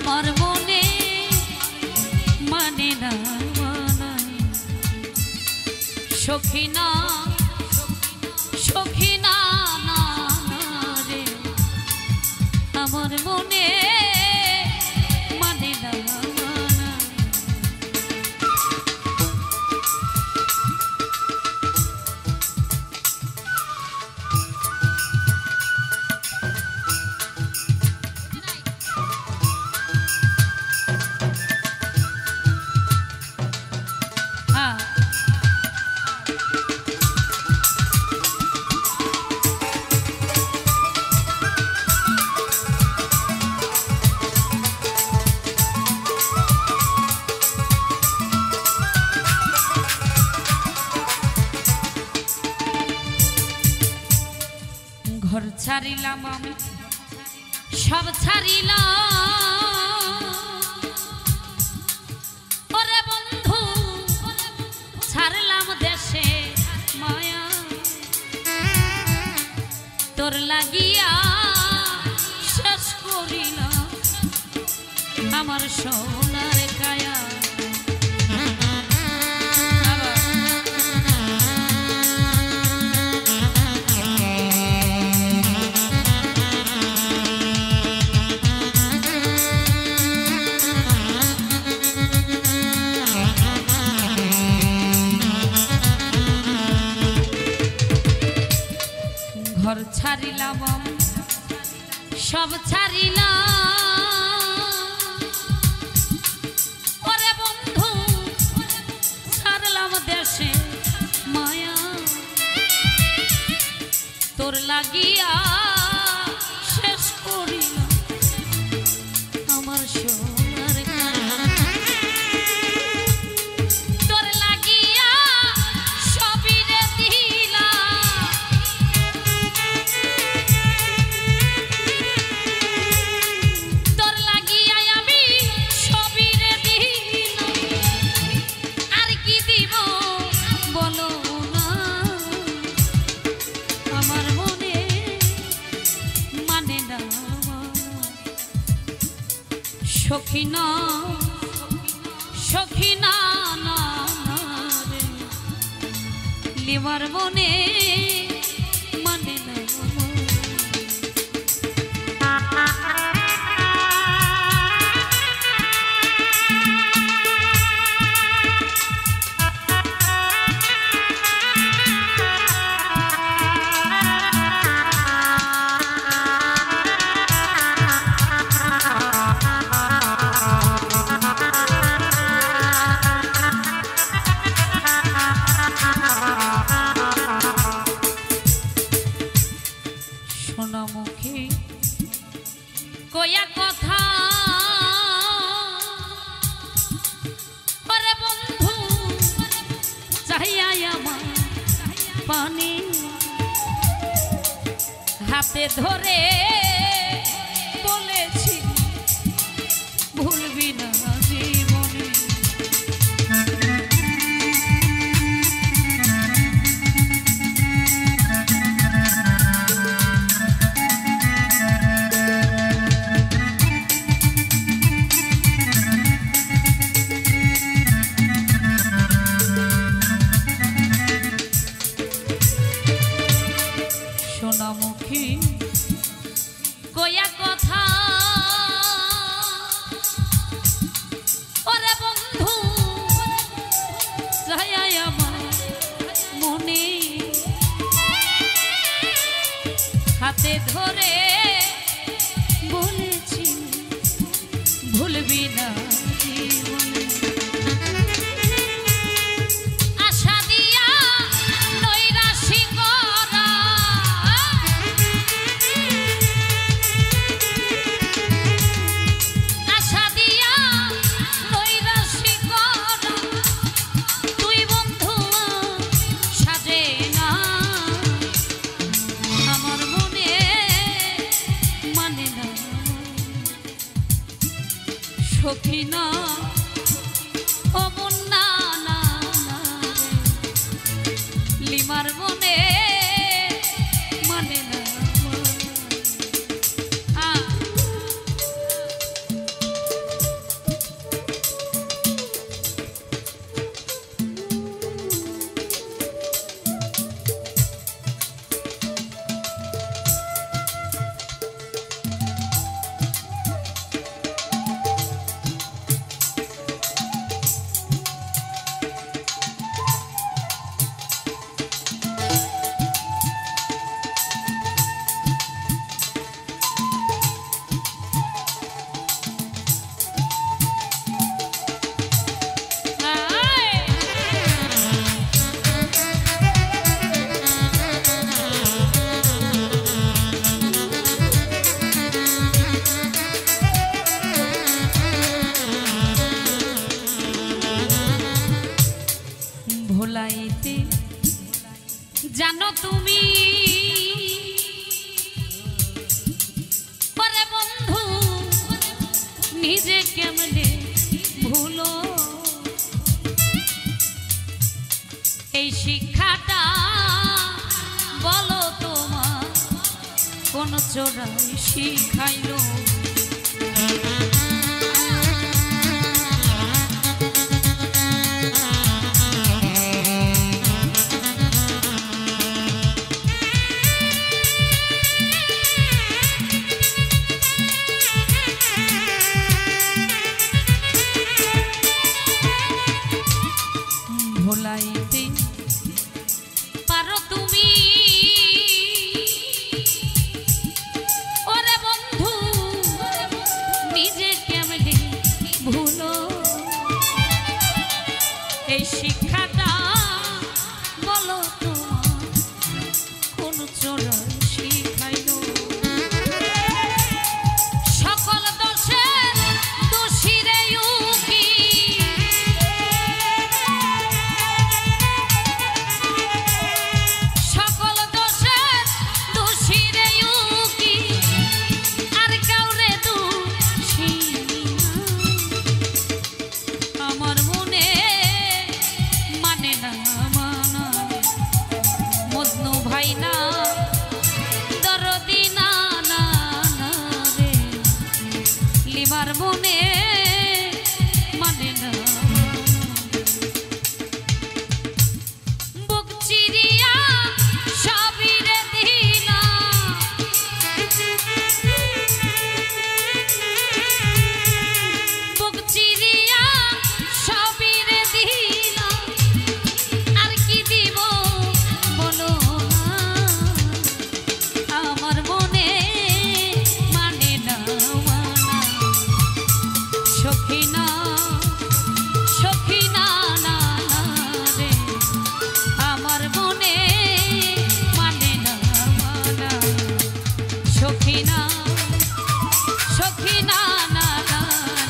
আমার মনে মানে না সখী না সখী না রে আমার মনে মানে না ঘর ছাড়িলাম আমি সব ছাড়িলাম ওরে বন্ধু ছাড়লাম দেশে মায়া তোর লাগিয়া শেষ করিলাম আমার সোনার কায়া ঘর ছাড়িলাম সব ছাড়িলাম ওরে বন্ধু ছাড়লাম দেশে মায়া তোর লাগিয়া শেষ করিলাম আমার সোনার কায়া তোর লাগিয়া সবই রে দিলাম তোর লাগিয়া আমি সবই রে দিলাম আর কি দিব বলো না আমার মনে মানে না সখী না সখী না রে লিমার মনে মানে না সোনামুখী কয়া কথা ওরে বন্ধু চাহিয়া আমার পানি হাতে ধরে বলেছি ভুলবি না জীবনে সোনামুখী কয়া কথা ওরে বন্ধু চাহিয়া আমার মনে হাতে ধরে বলেছি ভুলবি না জীবনে আশা দিয়া নৈরাশি করা আশা দিয়া নৈরাশি করা তুই বন্ধু সাজে না আমার মনে মানে না সখী না ও বন্যা না লিমার মনে মানে না নিজে কেমনে ভুলো এই শিক্ষাটা বলো তোমার কোন চোরাই শিখাইলো ভোলাইতে পারো তুমি ওরে বন্ধু নিজে কেমনে ভুলো এই শিক্ষাটা বলো তোমার কোন চোরাই শিখাইলো সকল দোষের দোষী রে উকি সকল দোষের দোষী রে উকি আর কাউরে দোষী আমার মনে মানে না মানা মজনু ভাই না দরদি না না না রে লিমার মনে মানে না বুক চিরিয়া সবই রে দিলা বুক চিরিয়া সবই রে দিলা আর কি দিব বলো না আমার মনে মানে না মানা সখী না না না রে আমার মনে মানে না মানা সখী না না না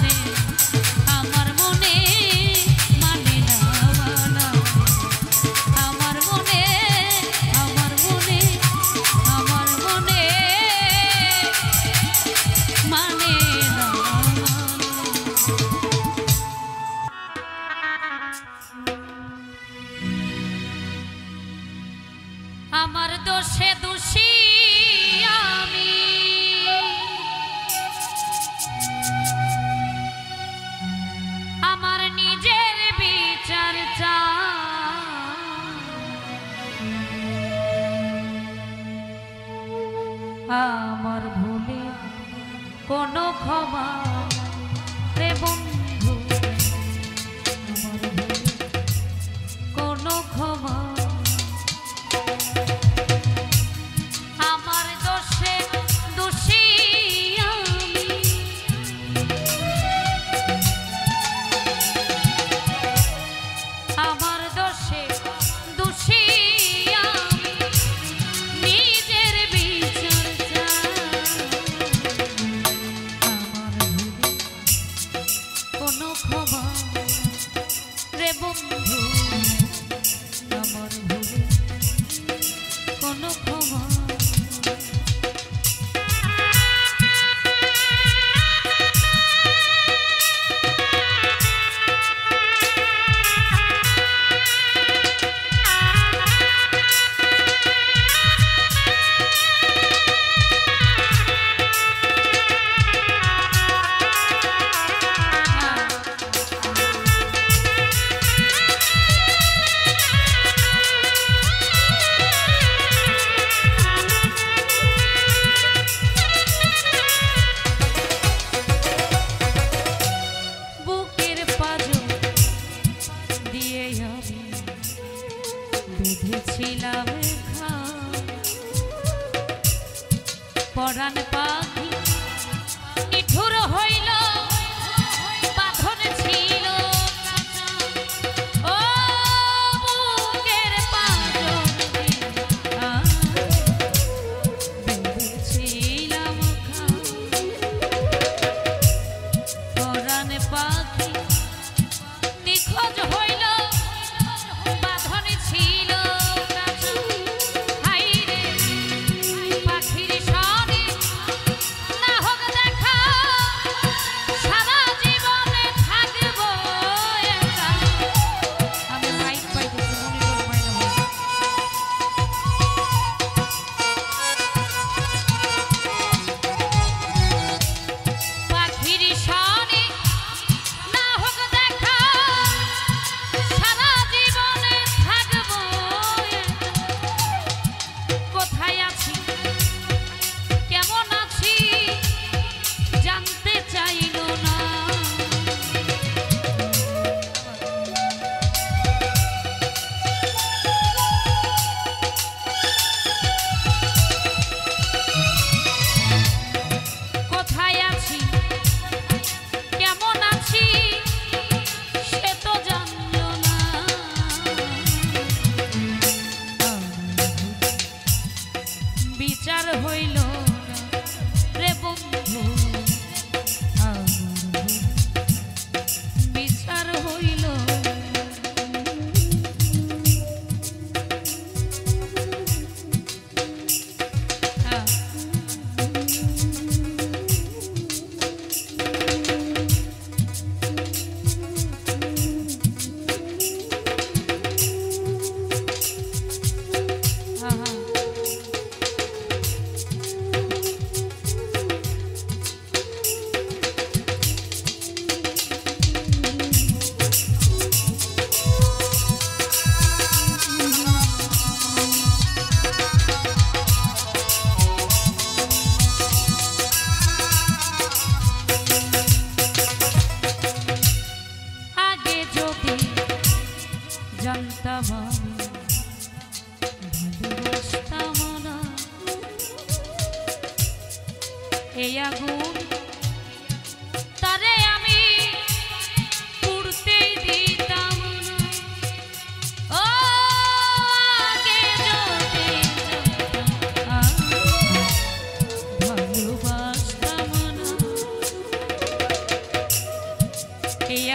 রে আমার মনে মানে না মানা আমার মনে আমার মনে আমার মনে মানে না আমার দোষে দোষী আমি আমার নিজের বিচার আমার ভুলে কোনো ক্ষমা রে বন্ধু আমার ভুলে কোনো ক্ষমা আমার দোষে দোষী আমি আমার দোষে দোষী আমি নিজের বিচার আমার ভুলে কোনো ক্ষমা রে বন্ধু আমার ভুলে কোনো ক্ষমা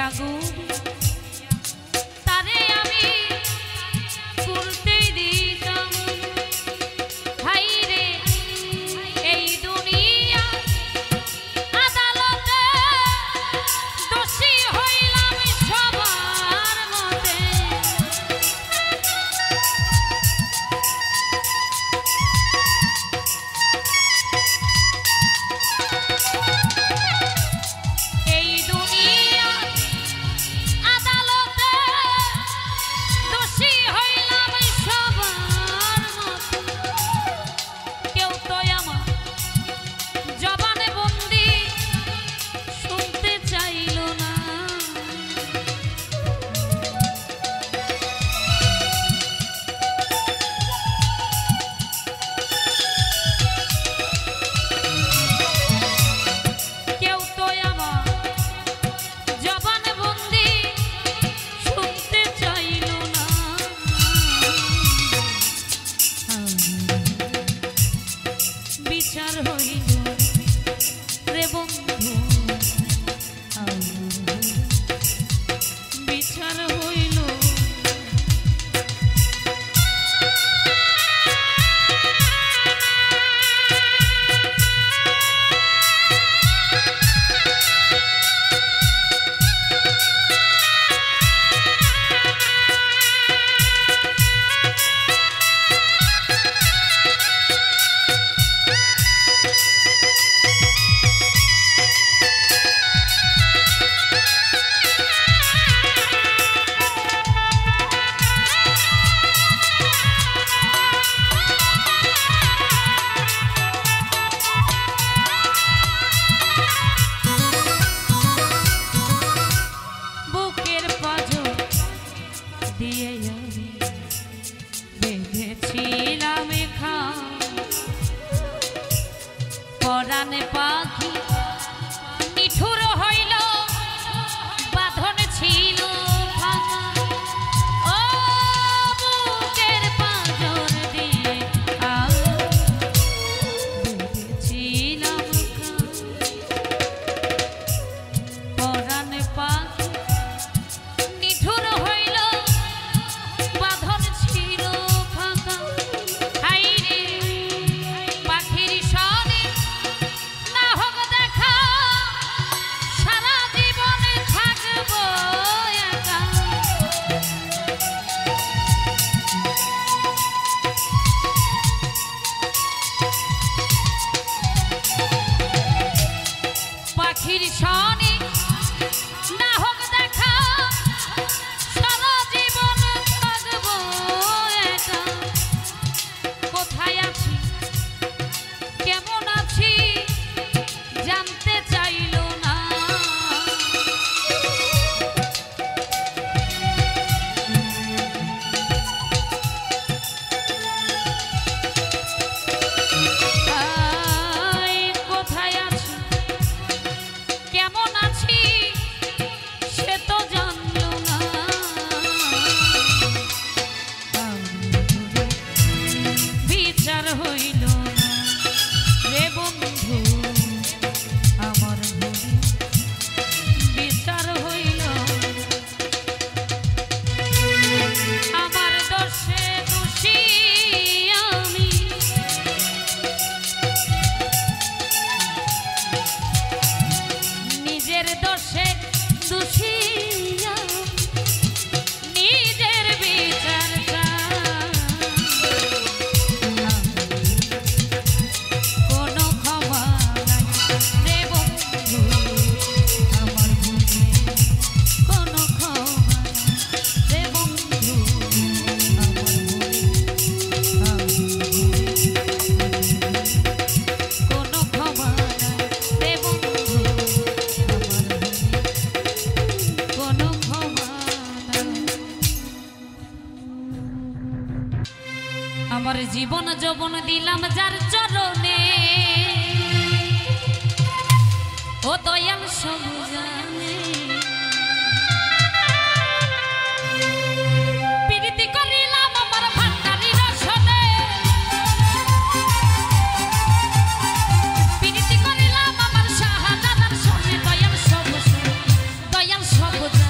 আগুন তারে আমি পুরতেই দিতাম। হাই রে এই দুনিয়া আদালতে দোষী হইলাম সবার মতে। এই দুনিয়া আদালতে দোষী হইলাম সবার মতে। কেউ তো আমার জবানে বন্দি শুনতে চাইল না। কেউ তো আমার জবানে বন্দি শুনতে চাইল না। বিচার হইল রে বন্ধু, বিচার হইল। বুকের পাঁজর দিয়ে আমি বেঁধেছিলাম খাম, পরাণে পাখি নিঠুর হইল বাঁধন ছিল ভাঙা। ও বুকের পাঁজর দিয়ে আমি বেঁধেছিলাম খাম, পরাণে পাখি নিঠুর হইল বাঁধন ছিল ফাঁকা। হাই রে পাখির সনে না হোক দেখা, সারা জীবনে থাকবো একা। পাখির সনে না হোক দেখা, সারা জীবন থাকবো একা। কোথায় আছি কেমন আছি জানতে চাইল না। আয় কোথায় আছি কেমন আছি সে তো জানলো না। বিচার হইল না রে বন্ধু আমার মনে, বিচার হইল আমার দোষে দোষী আমি। নিজের দোষে দোষী আমি, নিজের বিচার চাই। কোনো ক্ষমা নাই রে বন্ধু আমার ভুলে, কোনো ক্ষমা নাই রে বন্ধু আমার ভুলে। কোনো ক্ষমা নাই রে বন্ধু আমার ভুলে, কোনো ক্ষমা নাই। আমার জীবন যৌবন দিলাম যার চরণে, ও দয়াল সব জানে। প্রীতি করিলাম আমার ভান্ডারির সনে, প্রীতি করিলাম আমার শাহজাদার সনে। দয়াল সব জানে, দয়াল সব জানে।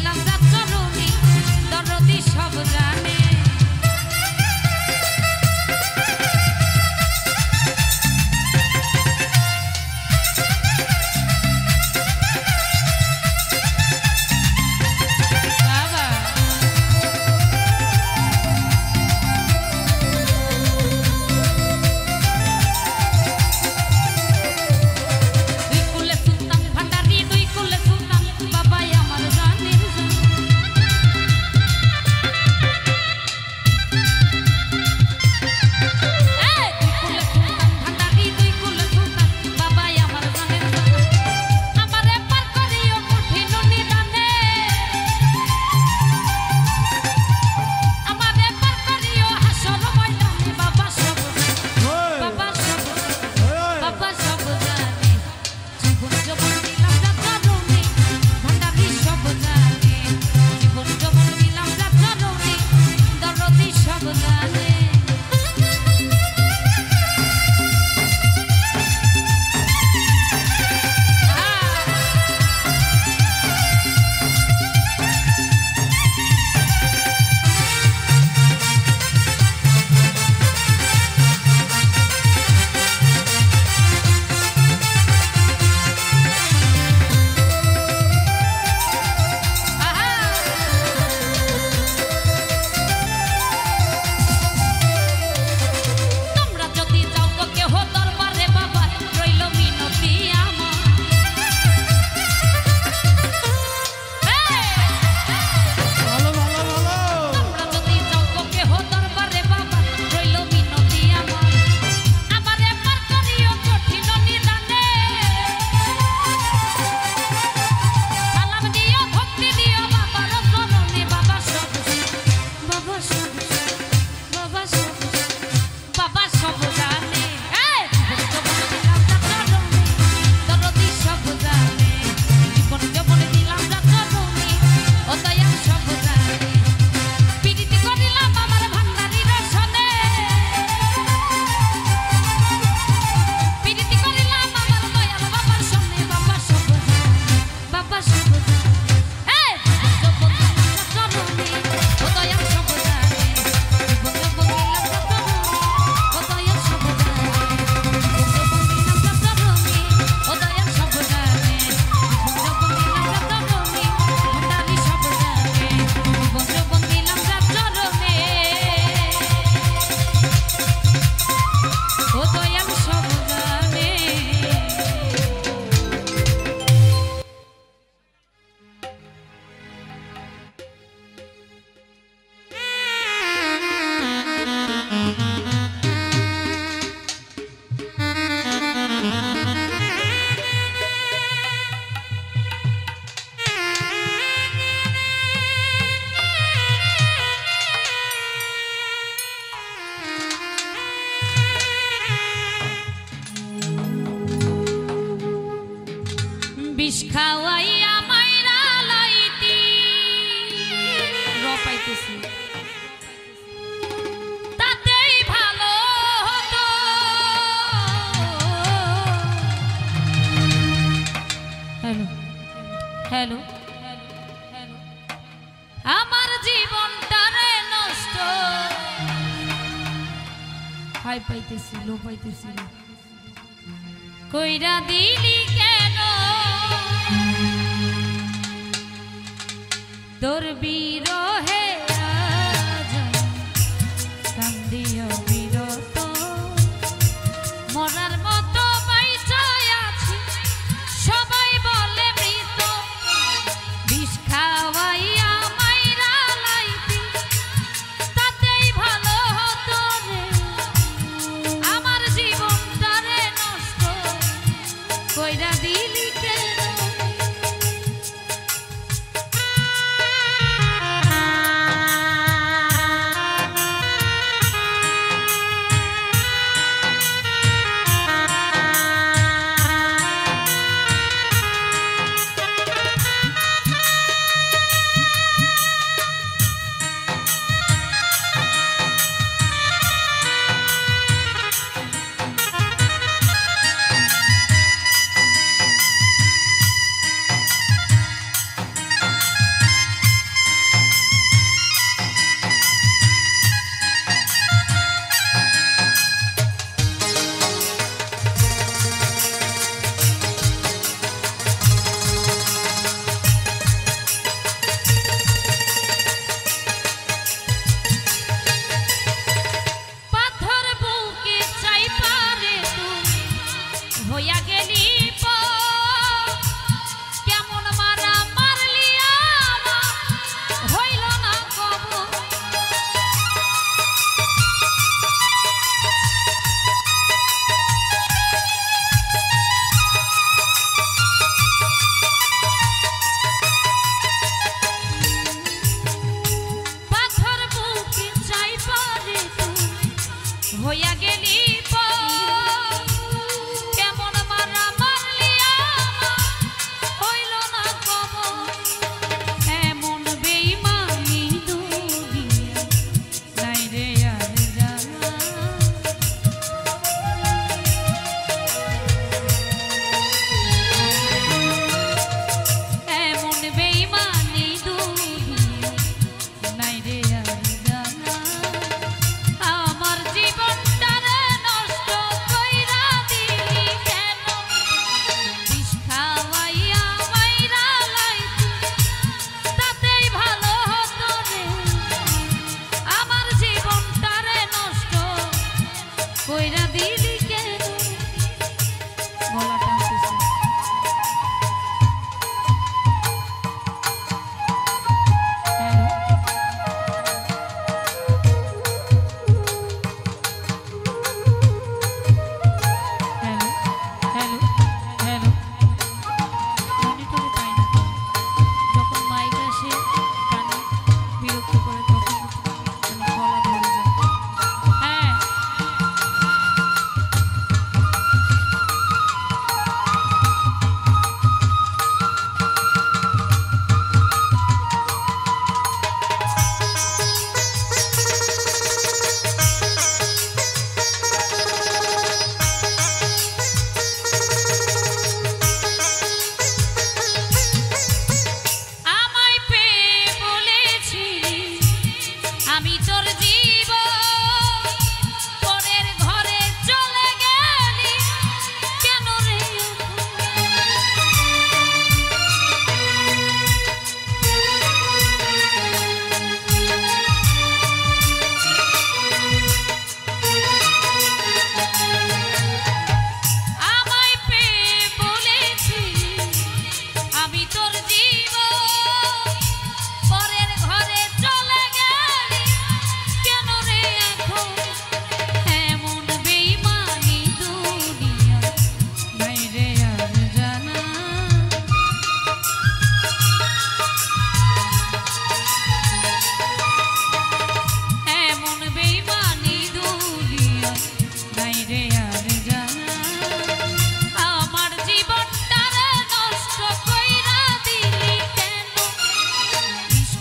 দিলাম রাত চরণে দরদি সব জানে বিষ খাওয়াইয়া মাইরা লাইতি রপাইতেছি তাতেই ভালো হতো হ্যালো হ্যালো আমার জীবনটারে নষ্ট হাই পাইতেছি লো পাইতেছি কইরা দিলি কেন তোর বিরহে আজ কান্দিও বিরত মরার মতো বাইচায় আছি সবাই বলে মৃত বিষ খাওয়াইয়া মাইরা লাইতি তাতেই ভালো হতো রে আমার জীবনটারে নষ্ট কইরা দিলি কেন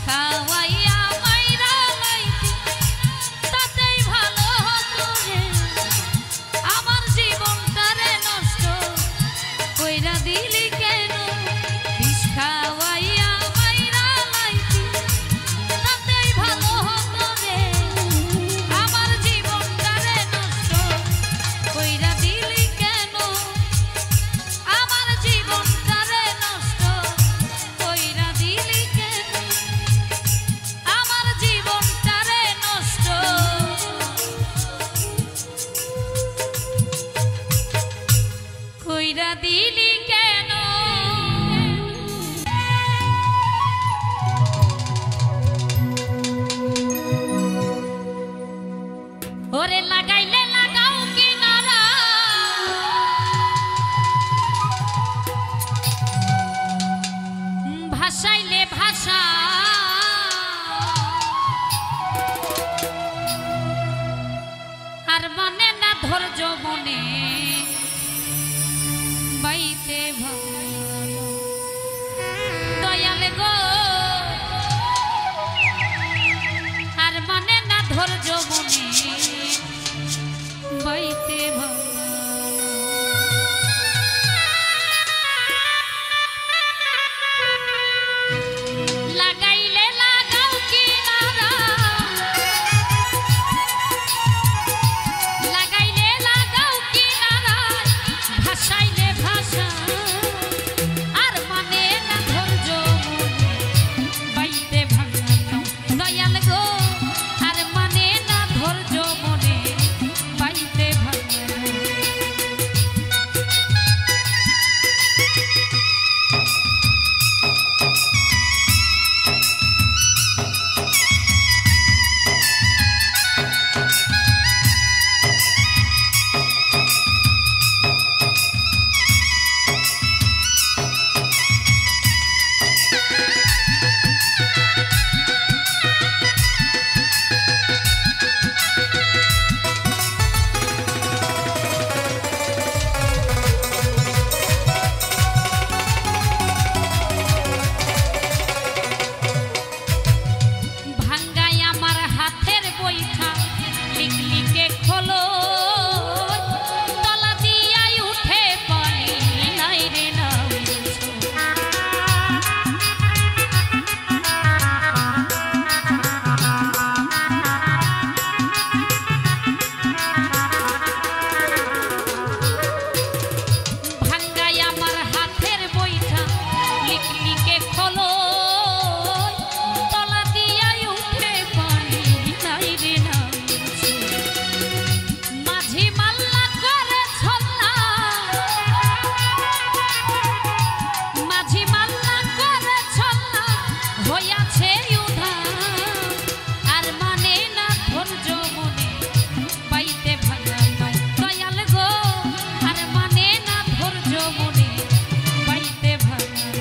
খাওয়াইয়া মাইরা লাইতি তাতেই ভালো হতো রে আমার জীবনটারে নষ্ট কইরা দিলি কেন বিষ খাওয়াইয়া মাইরা লাইতি তাতেই ভালো হতো রে আমার জীবনটারে নষ্ট কইরা দিলি কেন আমার জীবনটারে নষ্ট কইরা দিলি কেন আমার জীবনটারে নষ্ট কইরা দিলি কেন ওরে লাগাইলে লাগাও কিনারা ভাসাইলে ভাষা আর মানে না ধৈর্য মনে বাইতে ভালো দয়াল গো আর মানে না ধৈর্য মনে বাইতে ভালো লাগাইলে লাগাও কিনারা লাগাইলে লাগাও কিনারা ভাসাইলে ভাষা আর মানে না ধৈর্য মনে বাইতে ভাঙানো দয়াল গো আর মানে না ধৈর্য মনে বাইতে ভাঙানো ভাঙ্গাই আমার হাতের বইটা লিখলিকে খোলো তলা দিয়াই উঠে পানি নাই রে নাও ভাঙ্গাই আমার হাতের বইটা লিখলিকে খোলো তলা দিয়াই উঠে পানি নাই রে নাও মাঝি মাল্লা করে ছল্লা মাঝি মাল্লা করে ছল্লা হইয়াছে উধার আর মানে না ধৈর্য মনে পাইতে ভাঙানো দয়াল গো আর মানে না ধৈর্য মনে পাইতে ভাঙানো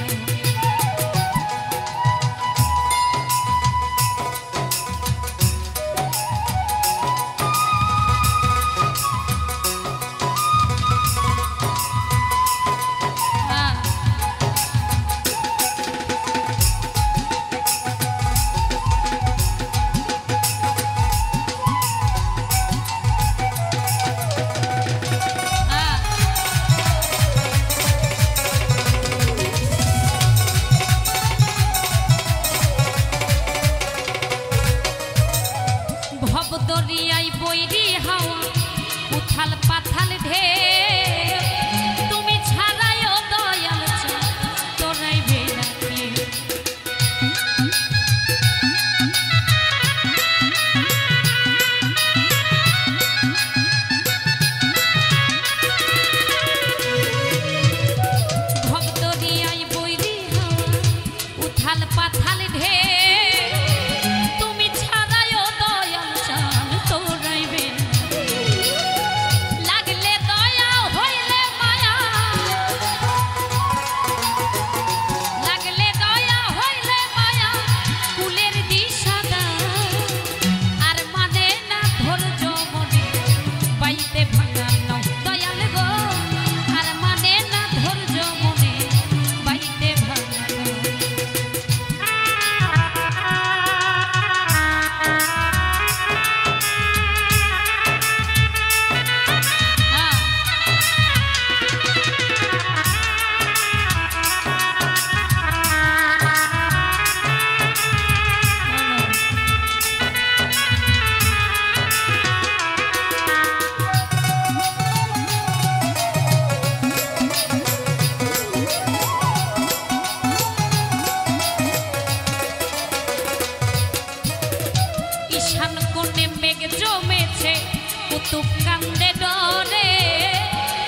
কুতুব কান্দে ডরে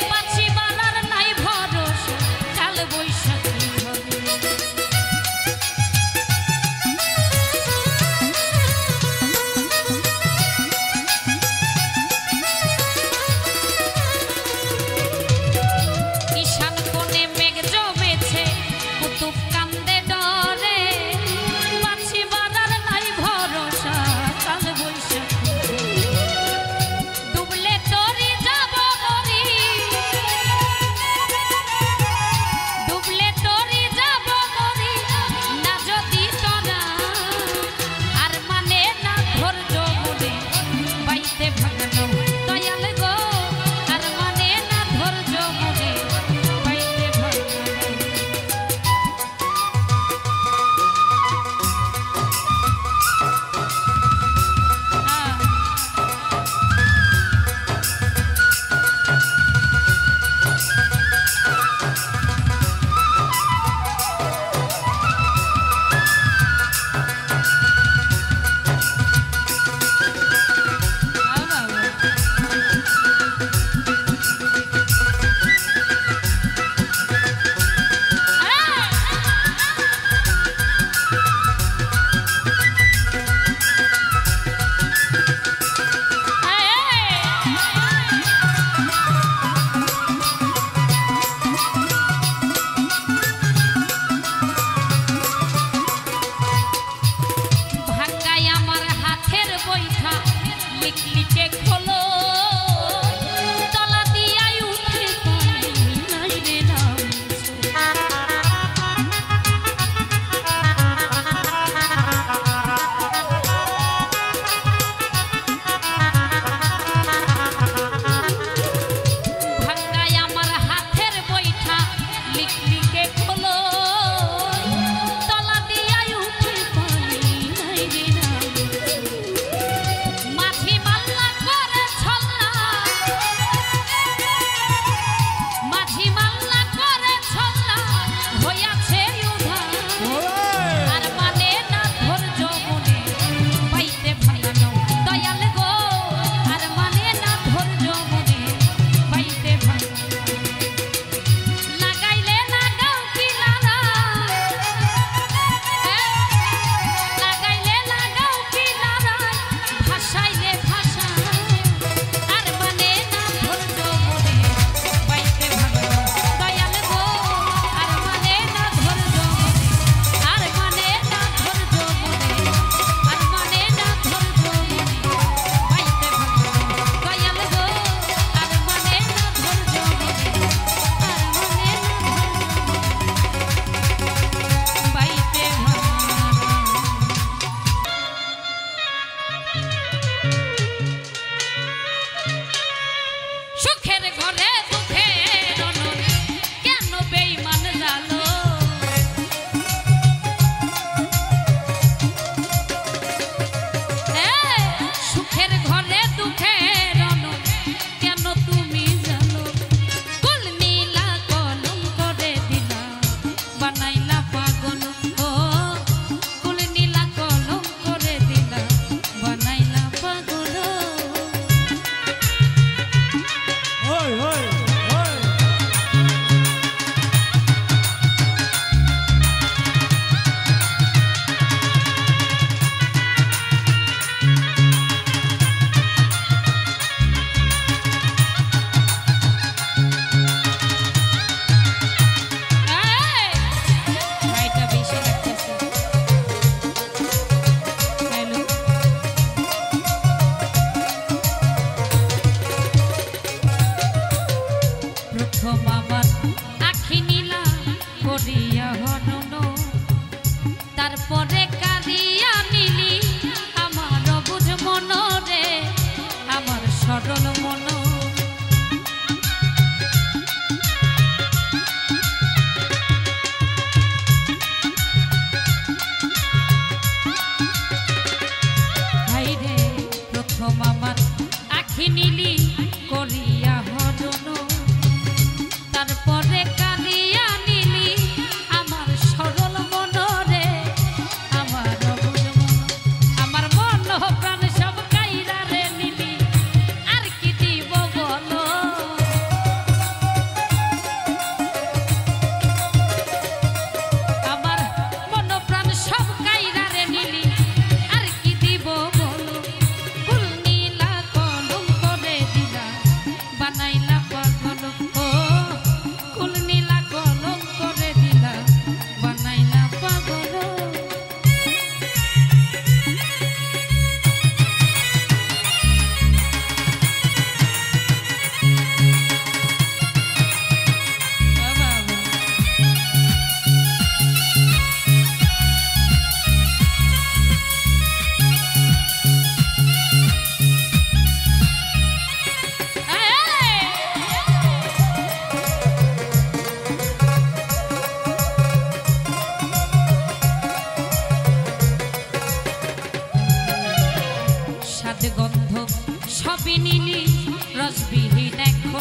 পাছি বালার নাই ভরসা কাল বৈশাখী ঈশান কোণে মেঘ জমেছে কুতুব কান্দে ডরে পাছি বালার নাই ভরসা কাল বৈশাখী ডুবলে তরি যাব মরি ডুবলে তরি যাব মরি না যদি তোরা আর মানে না ধৈর্য মনে বাইতে ভাঙানো দয়াল গো আর মানে না ধৈর্য মনে বাইতে ভাঙানো ভাঙ্গাই আমার হাতের বৈঠা লিখলিকে খোলো তলা দিয়াই উঠে পানি নাই রে নাম ভাঙ্গাই আমার হাতের বৈঠা লিখলিকে খোলো তলা দিয়াই উঠে পানি নাই রে নাম মাঝি মাল্লা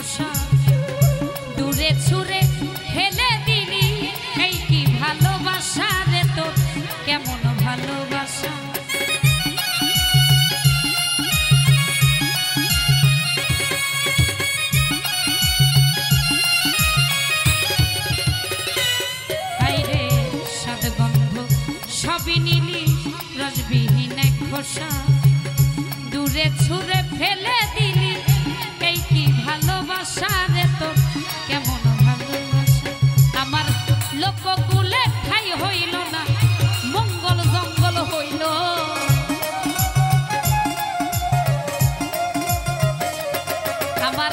খোসা দূরে ছুঁড়ে ফেলে দিলি এই কি ভালোবাসা রে তোর কেমন ভালোবাসা হায়রে সাদ গন্ধ সবই নিলি রসবিহীন এক খোসা দূরে ছুঁড়ে ফেলে দিলি এই কি ভালোবাসা রে তোর কেমন ভালোবাসা আমার লোককুলে ঠাই হইল না মঙ্গল জঙ্গল হইল আমার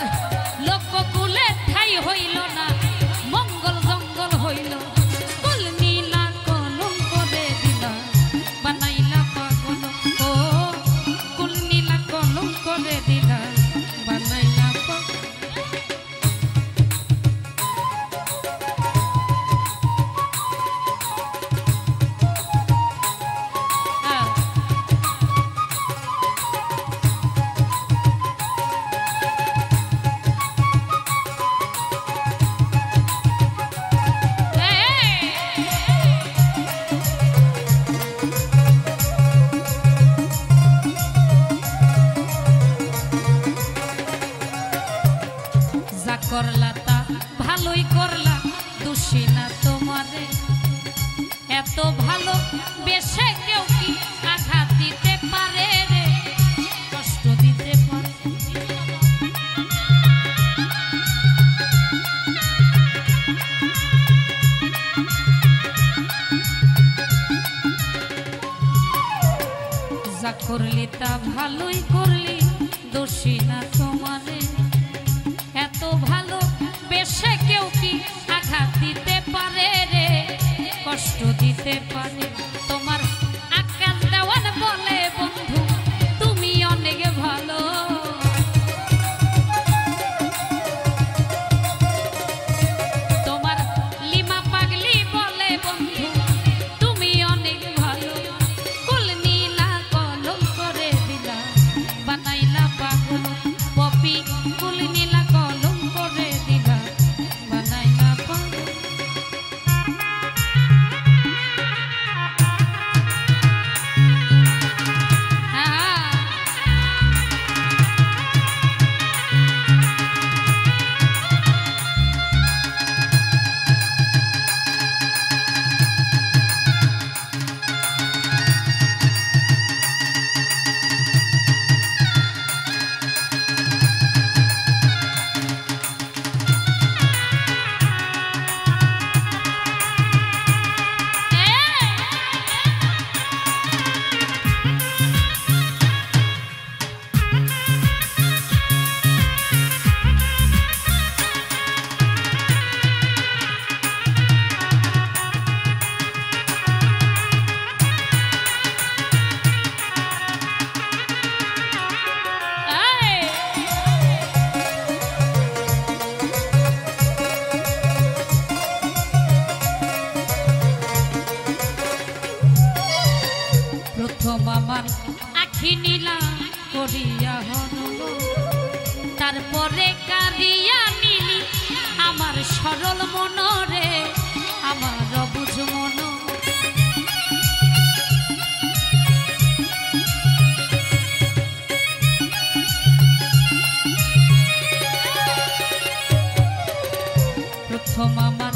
লোককুলে ঠাই হইল না মঙ্গল জঙ্গল হইল কুল নীলা কলম করে দিলা বানাইলা পাগল ও কুল নীলা কলম করে দিলা বানাইলা পাগল করলা তা ভালোই করলা দোষী না তোমারে এত ভালো বেশে কেউ কি আঘাত দিতে পারে রে কষ্ট দিতে পারে যা করলি তা ভালোই করলি দোষী না তোমারে এত ভালো বেশে কেউ কি আঘাত দিতে পারে রে কষ্ট দিতে পারে তোমার আকাশ দেওয়ান বলে বন্ধু তুমি অনেক ভালো তোমার লিমা পাগলি বলে বন্ধু তুমি অনেক ভালো কুল নীলা কলম করে দিলা বানাইলা পাগল পপি কুল নীলা কলম করে দিলা বানাইলা পাগল আমার আখি নীলা করিয়া হনল তারপরে কাঁদিয়া নিলি আমার সরল মনরে আমার অবুঝ মন প্রথম আমার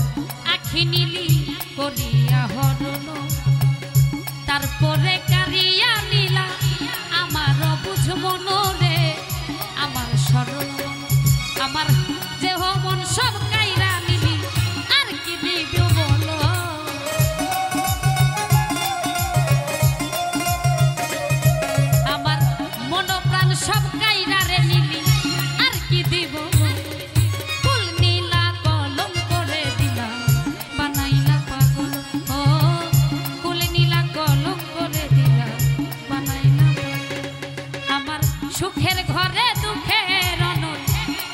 আখি নীলি করিয়া হনল তারপরে কারিয়া নীলা আমার অবুঝ মনরে আমার সরল আমার দেহ মন সব কাইরা নিলি আর কি দিব বলো আমার মন প্রাণ সব কাইরা রে নিলি আর কি দিব ফুল নীলা কলম করে দিলা বানাইলা পাগল ও ফুল নীলা কলম করে দিলা বানাইলা আমার সুখের ঘরে দুঃখের অনল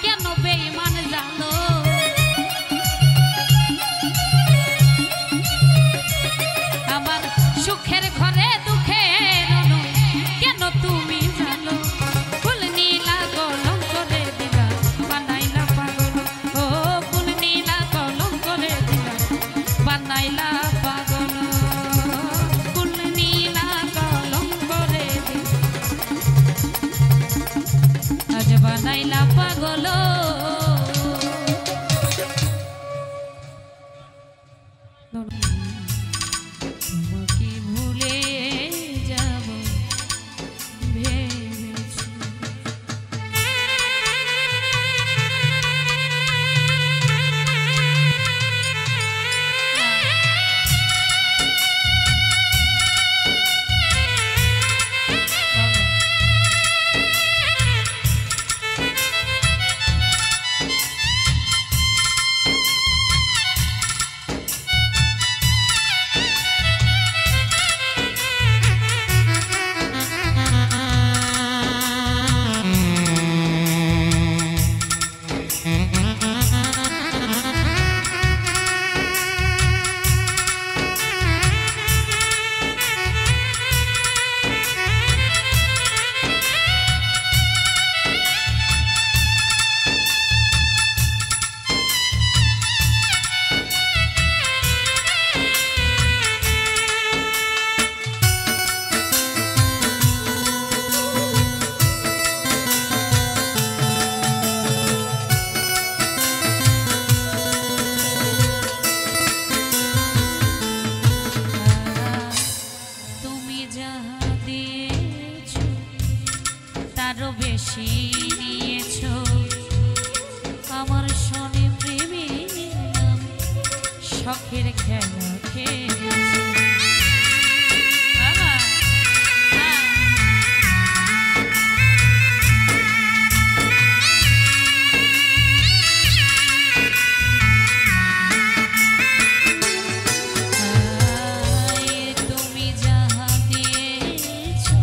কেন বেঈমান জানো আমার সুখের ঘরে দুঃখের অনল কেন তুমি জানো ফুল নীলা কলম করে দিলা বানাইলা বানাইলা পাগল তোমাকে ভুলে যাব ভেবেছি তারও বেশি নিয়েছো আমার শনি প্রেমী শখের খেলা খেলেছো তুমি যাহা দিয়েছো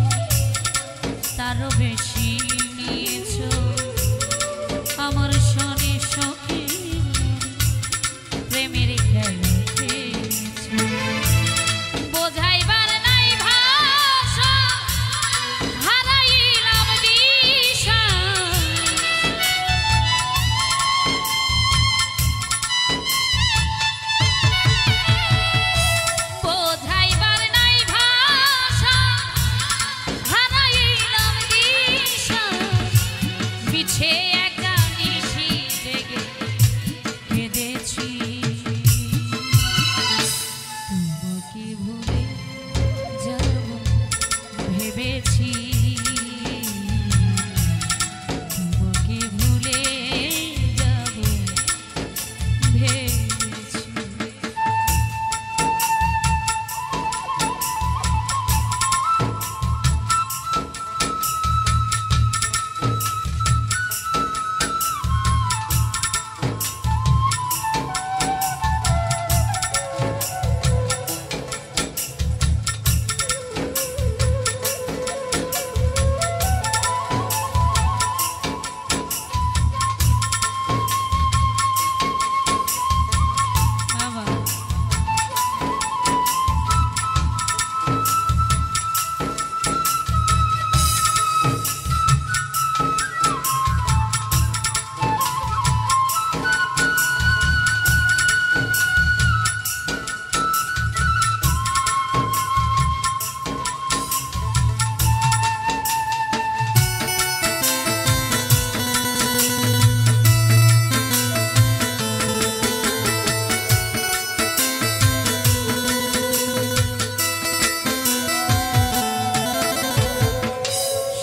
তারও বেশি নিয়েছো আমার শনি সখী প্রেমের খেলা খেলেছো বোঝাইবার নাই ভাষা হারাইলাম দিশা বোঝাইবার নাই ভাষা হারাইলাম দিশা পিছে একটা নিশি জেগে কেঁদেছি তোমাকে ভুলে যাব ভেবেছি তোমাকে ভুলে যাব ভেবেছি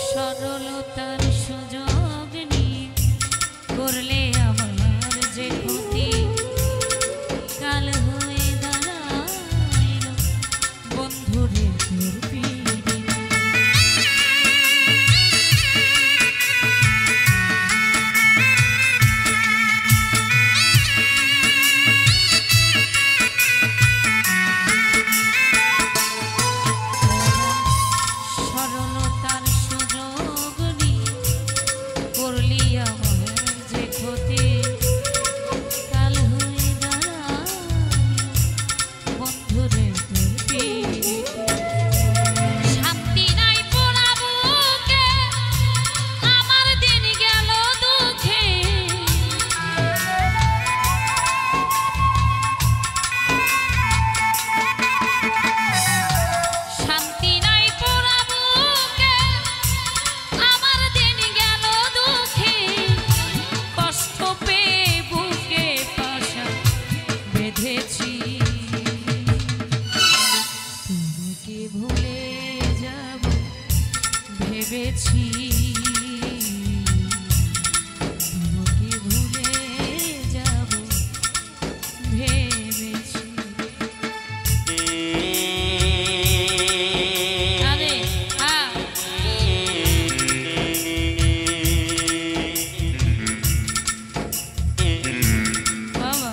সরলতার সুযোগ নিয়ে করলে আমার যে ক্ষতি কাল হয়ে দাঁড়াইল বন্ধুরে তোর পিড়ি সরলতার সুযোগ নিয়ে করলি আমার যে ক্ষতি কাল হয়ে দাঁড়াইল বন্ধুরে তোর পিড়ি শান্তি নাই পোড়া বুকে আমার দিন গেল দুঃখে শান্তি নাই পোড়া বুকে ভেবেছি তোমাকে ভুলে যাব ভেবেছি আরে বাবা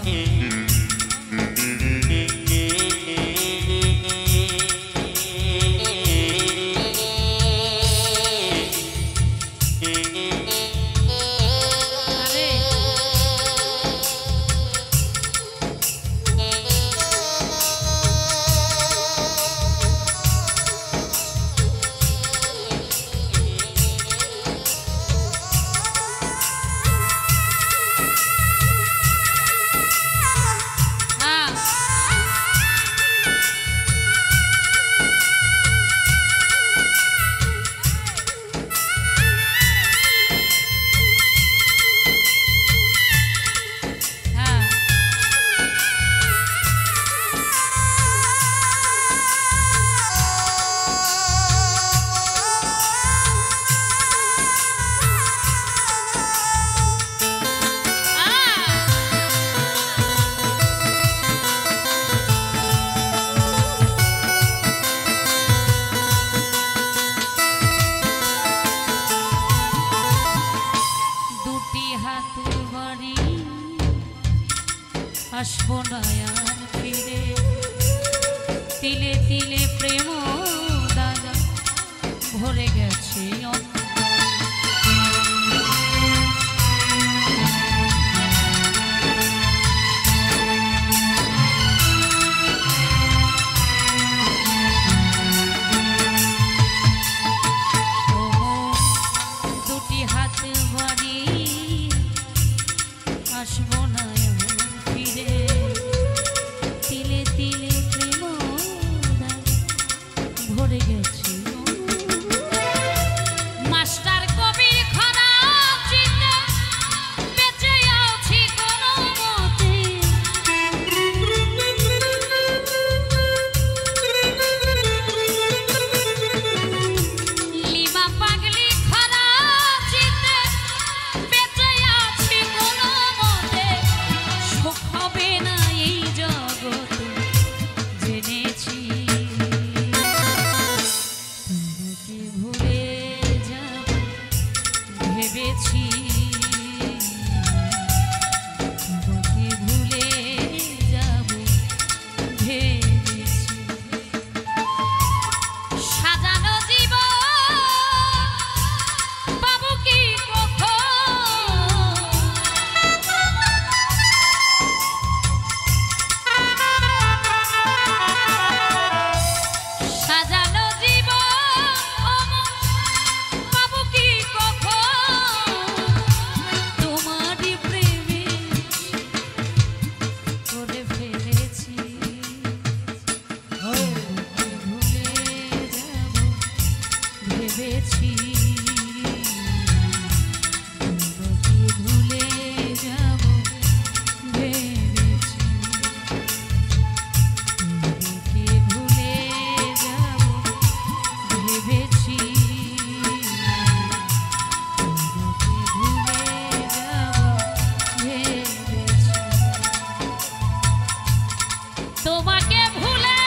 আসবো না আর ফিরে তিলে তিলে প্রেম দাদা ভরে গেছে দুটি হাত বাড়ি আসবো না তিলে তিলে প্রেম ভরে গেছে মাস্টার কবির খরা চিতে বেঁচে আছি কোনো মতে লিমা পাগলি খরা চিতে বেঁচে আছি কোনো মতে সুখ হবে না এই জগতে জেনেছি তোমাকে ভুলে যাব ভেবেছি তোমাকে ভুলে যাব ভেবেছি সাজানো জীবন পাবো কি সাজানো জীবন পাবো কি তোমারই প্রেমে করে ফেলেছি ভুলে যাব ভেবেছি তোমাকে ভুলে যাব ভেবেছি তোমাকে ভুলে যাব ভেবেছি তোমাকে ভুলে যাব ভেবেছি তোমাকে ভুলে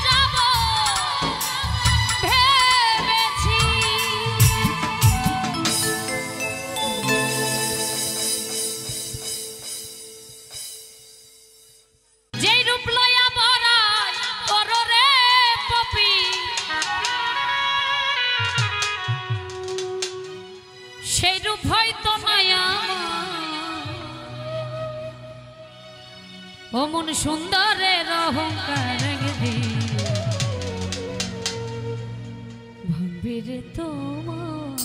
যাব ভেবেছি যেই রূপ লয়া বড়াই কররে পপি সেই রূপ হয়তো নাই ও মন সুন্দরের অহংকার ভাঙবে রে তোমার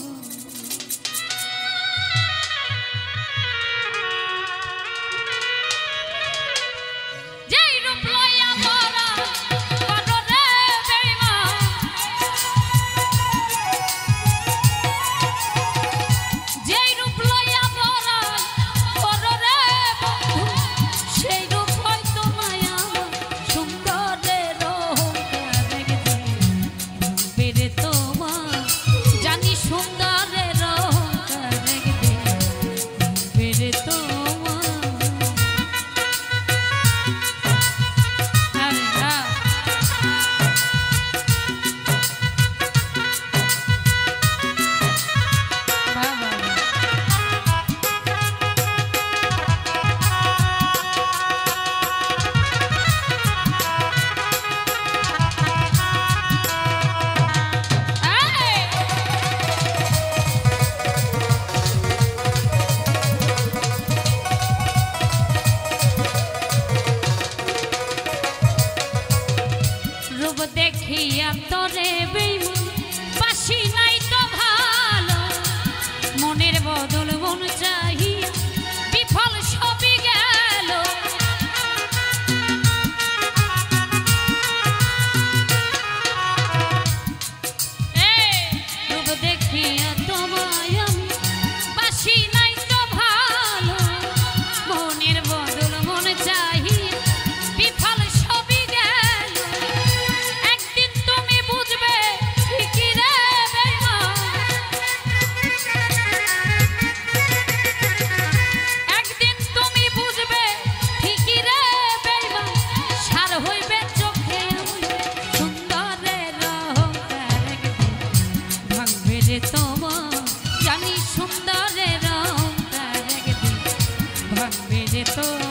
যেই রূপ লয়া বড়াই কররে বেঈমান যেই রূপ লয়া বড়াই কররে বন্ধু সেই রূপ হয়তো নাই আমার সুন্দরের অহংকার ভাঙবে রে তোমার রে তোমার জানি সুন্দরের রংটা একদিন ভাঙবে রে তোমার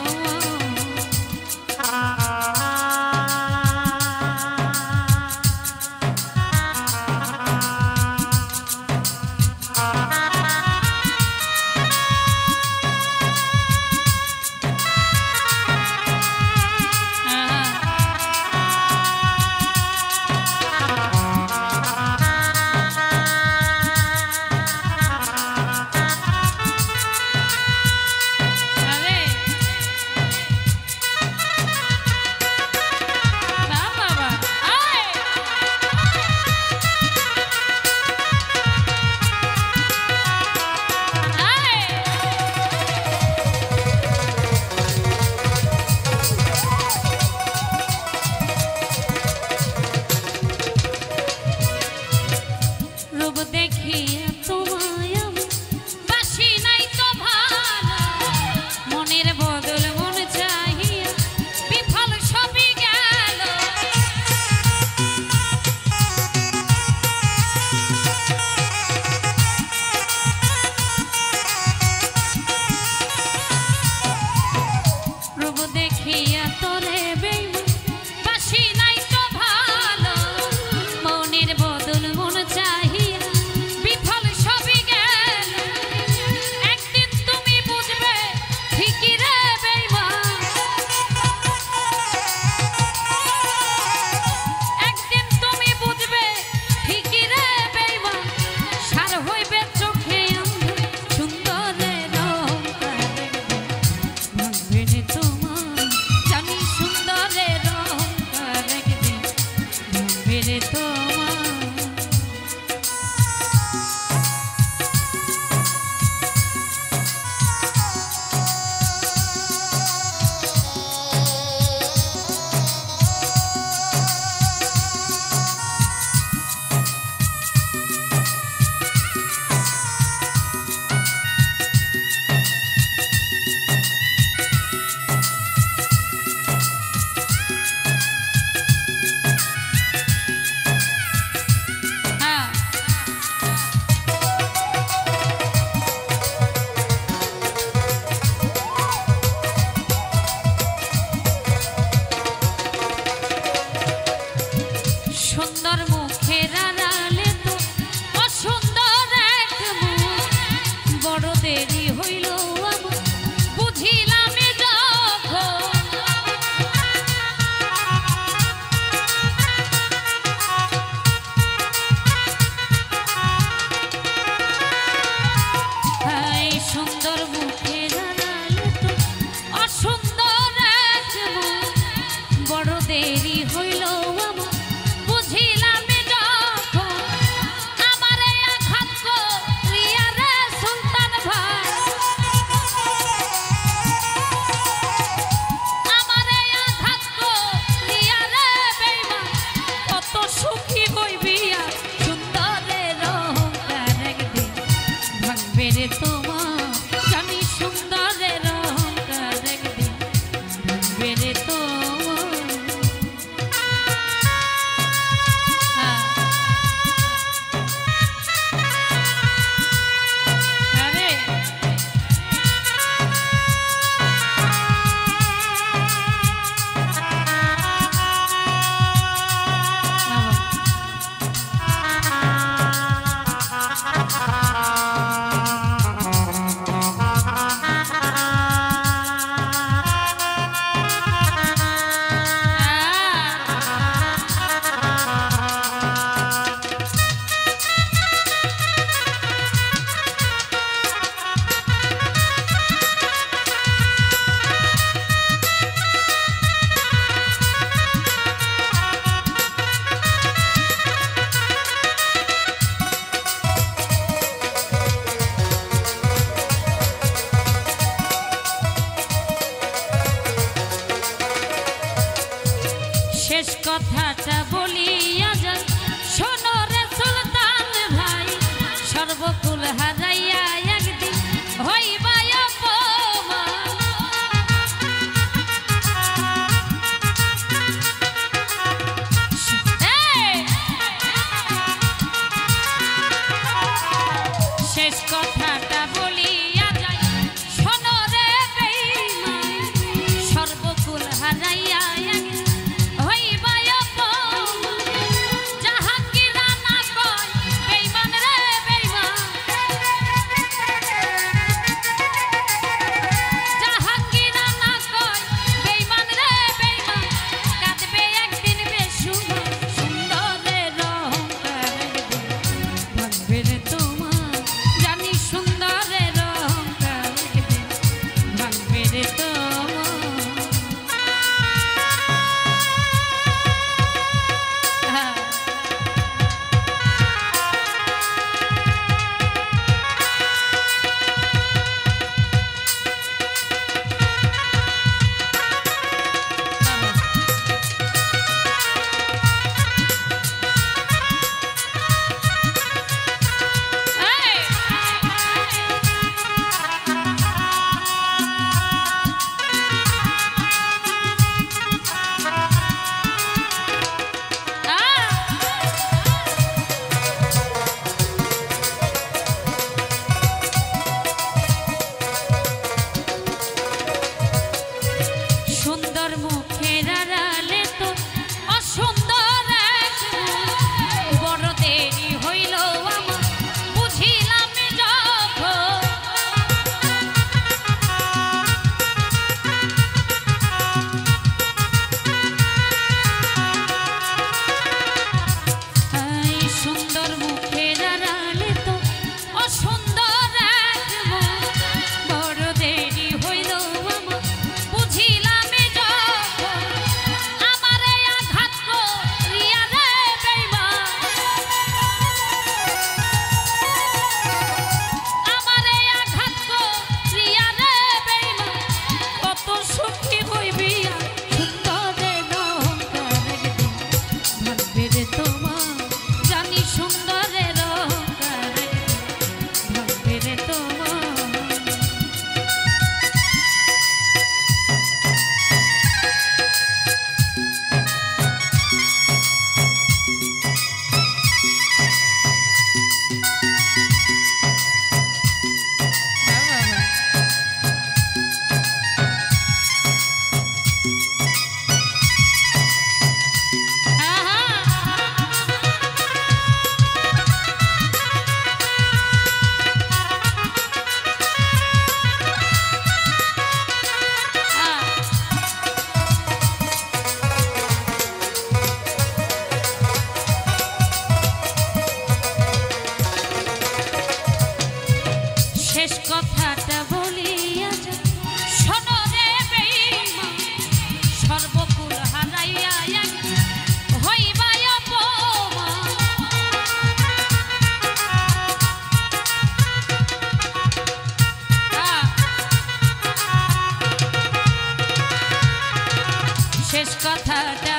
কথাটা